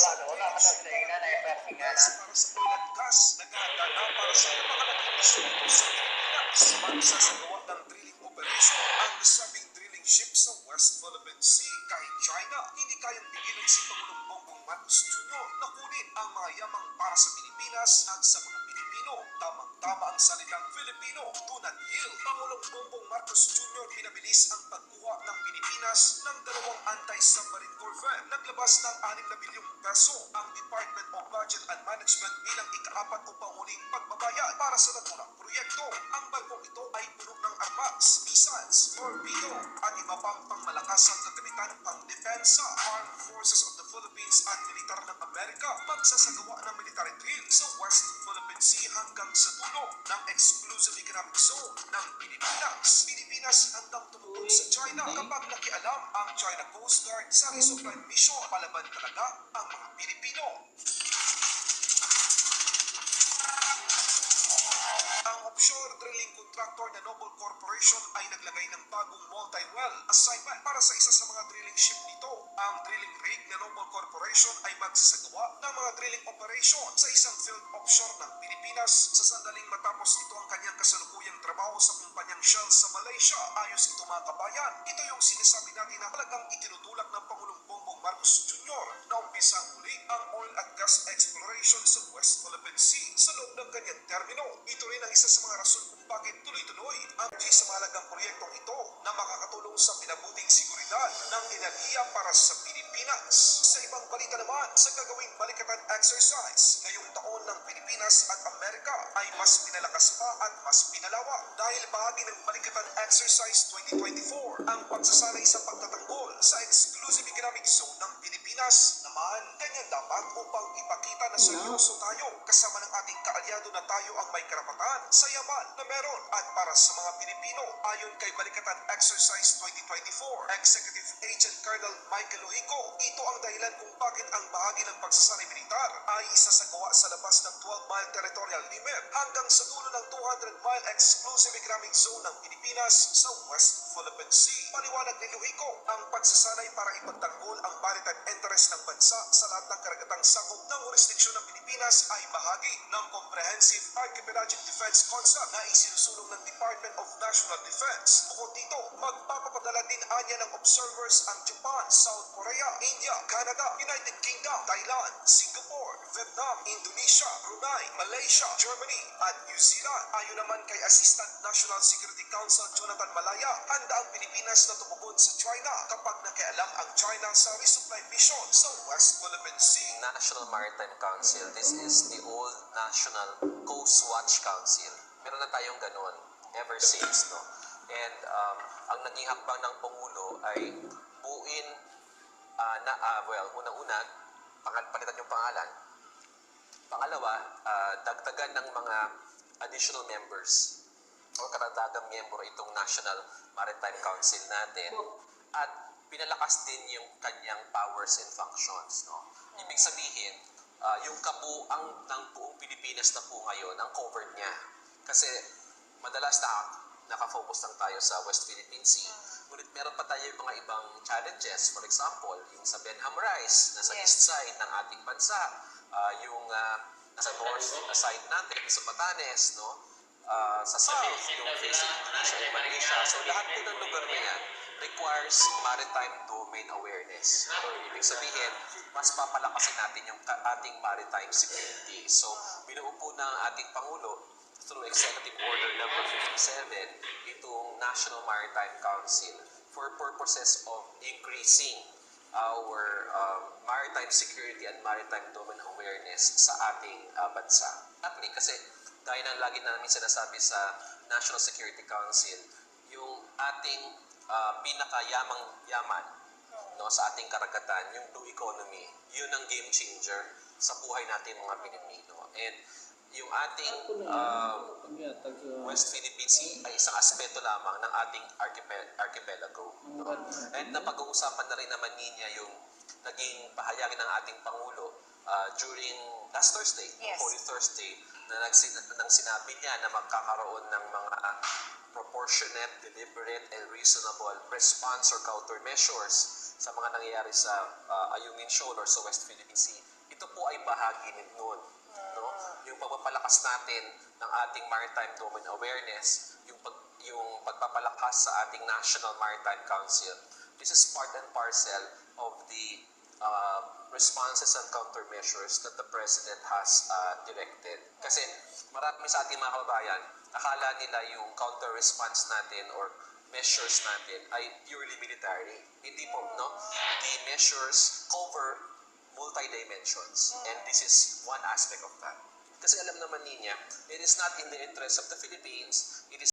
drilling ship para sa oil at gas, naghahanda na para sa napakalaking misyon dito sa Pilipinas. Magsasagawa ng drilling operation ang nasabing drilling ship sa West Philippine Sea. Kahit China, hindi kayang pigilan si Pangulong Bongbong Marcos Jr. na kunin ang mga yamang para sa Pilipinas at sa mga Pilipino. Tamang-tama ang salitang Filipino. Do not yield. Pangulong Bongbong Marcos Jr. pinabilis ang pagkuha ng Pilipinas ng dalawang anti-submarine corvette. Naglabas ng 6 na bilyong peso ang Department of Budget and Management bilang ika-4 o panguling pagbabayad para sa naturang proyekto. Ang barkong ito ay puno ng armas, missiles, torpedo at iba pang pangmalakasang kagamitan pang depensa. Armed Forces of the Philippines at militar ng Amerika magsasagawa ng military drill sa West Philippine Sea hanggang sa dulo ng Exclusive Economic Zone ng Pilipinas. Pilipinas handang tumutulong sa China kapag nakialam ang China Coast Guard sa resupply mission. Palaban talaga ang mga Pilipino. Ang offshore drilling contractor na Noble Corporation ay naglagay ng bagong multi-well assignment para sa isa sa mga drilling ship nito. Ang drilling rig na Noble Corporation ay magsasagawa ng mga drilling operation sa isang field offshore ng Pilipinas sa sandaling matapos ito ang kanyang kasalukuyang trabaho sa kumpanyang Shell sa Malaysia. Ayos ito mga kabayan, ito yung sinasabi natin na talagang itinutulak ng Pangulong Bongbong Marcos Jr. na umpisang muli ang oil at gas exploration sa West Philippine Sea sa loob ng kanyang termino. Ito rin ang isa sa mga rason kung bakit tuloy-tuloy ang sa mahalagang proyektong ito na makakatulong sa pinabuting seguridad ng enerhiya para sa Pilipinas. Sa ibang balita naman, sa gagawing balikatan exercise ngayong taon ng Pilipinas at Amerika ay mas pinalakas pa at mas pinalawak dahil bahagi ng balikatan exercise 2024 ang pagsasanay sa pagtatanggol sa Exclusive Economic Zone ng Pilipinas. Naman, ganyan dapat upang ipakita na seryoso tayo kasama ng ating kaalyado na tayo ang may karapatan sa yaman na meron at para sa mga Pilipino. Ayon kay Balikatan Exercise 2024, Executive Agent Colonel Michael Lohico, ito ang dahilan kung bakit ang bahagi ng pagsasanay militar ay isasagawa sa labas ng 12-mile territorial limit hanggang sa dulo ng 200-mile Exclusive Economic Zone ng Pilipinas sa West Philippine Sea. Paliwanag ni Lohico, ang pagsasanay para ipagtanggol ang maritime interest ng bansa sa lahat ng karagatang sakop ng jurisdiksyon ng Pilipinas ay bahagi ng Comprehensive Archipelagic Defense Concept na isinusulong ng Department of National Defense. Bukod dito, magpapapadala din anya ng observers ang Japan, South Korea, India, Canada, United Kingdom, Thailand, Singapore, Vietnam, Indonesia, Brunei, Malaysia, Germany, at New Zealand. Ayon naman kay Assistant National Security Council Jonathan Malaya, handa ang Pilipinas na tumugod sa China kapag nakialam ang China sa resupply mission sa West Philippine Sea. National Maritime Council, this is the old National Coast Watch Council. Meron na tayong ganun ever since, no? And ang naging hakbang ng Pangulo ay buuin unang-una, palitan yung pangalan. Pangalawa, dagdagan ng mga additional members o karagdagang miyembro itong National Maritime Council natin at pinalakas din yung kanyang powers and functions, no? Ibig sabihin, yung kabuang ng buong Pilipinas na po ngayon ang covered niya. Kasi madalas nakafocus lang tayo sa West Philippine Sea. Ngunit meron pa tayo yung mga ibang challenges. For example, yung sa Benham Rise, nasa east side ng ating bansa, yung nasa north side natin, sa Batanes, no? Sa south, yung facing Indonesia and Malaysia. So lahat po ng lugar na yan requires maritime domain awareness. So, ibig sabihin, mas papalakasin natin yung ating maritime security. So, binuo po ng ating Pangulo through Executive Order number 57 itong National Maritime Council for purposes of increasing our maritime security and maritime domain awareness sa ating bansa. At kasi gaya ng lagi namin sinasabi sa National Security Council, yung ating pinakayamang-yaman, no, sa ating karagatan, yung blue economy, yun ang game changer sa buhay natin mga Pilipino. And yung ating West Philippine Sea ay isang aspeto lamang ng ating archipelago. No? And napag-uusapan na rin naman niya yung naging bahayagi ng ating Pangulo during last Thursday, Holy Thursday, nang sinabi niya na magkakaroon ng mga proportionate, deliberate, and reasonable response or countermeasures sa mga nangyayari sa Ayungin Shoal or sa West Philippine Sea ito po ay bahagi nun. No? Yung pagpapalakas natin ng ating maritime domain awareness, yung pagpapalakas sa ating National Maritime Council, this is part and parcel of the responses and countermeasures that the President has directed. Kasi marami sa ating mga kababayan, akala nila yung counter-response natin or measures natin ay purely military. Hindi po, no? The measures cover multi-dimensions, and this is one aspect of that. Kasi alam naman niya, it is not in the interest of the Philippines, it is